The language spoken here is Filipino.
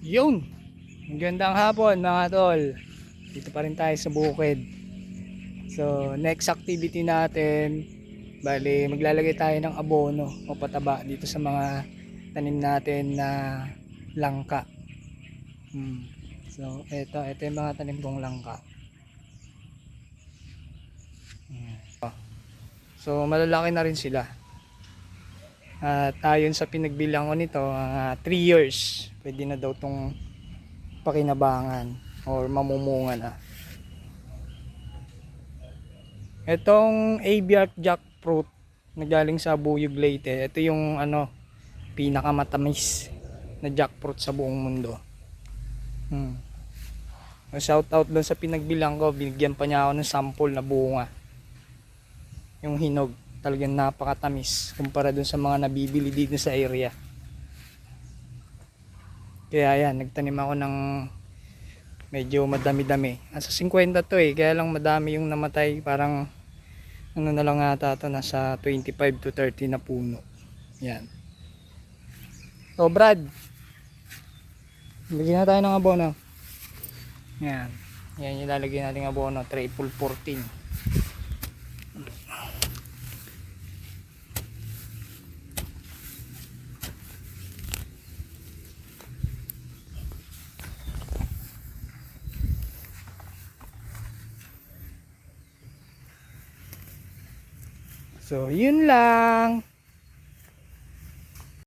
Yun, magandang hapon mga tol. Dito pa rin tayo sa bukid. So next activity natin, bali maglalagay tayo ng abono o pataba dito sa mga tanim natin na langka. So ito yung mga tanim kong langka. So malalaki na rin sila. At ayon sa pinagbilang ko nito, 3 years pwede na daw tong pakinabangan or mamumunga na. Itong Aviark jackfruit na galing sa Buyog Leyte, ito yung pinakamatamis na jackfruit sa buong mundo. Shout out doon sa pinagbilang ko, binigyan pa niya ako ng sample na bunga. Yung hinog, talagang napakatamis kumpara doon sa mga nabibili dito sa area. Kaya yan, nagtanim ako ng medyo madami-dami. Nasa 50 to kaya lang madami yung namatay, parang na lang ata ito, nasa 25 to 30 na puno. Yan. So Brad, lagyan na tayo ng abono. Yan. Yan yung lalagyan natin ng abono, triple 14. So yun lang.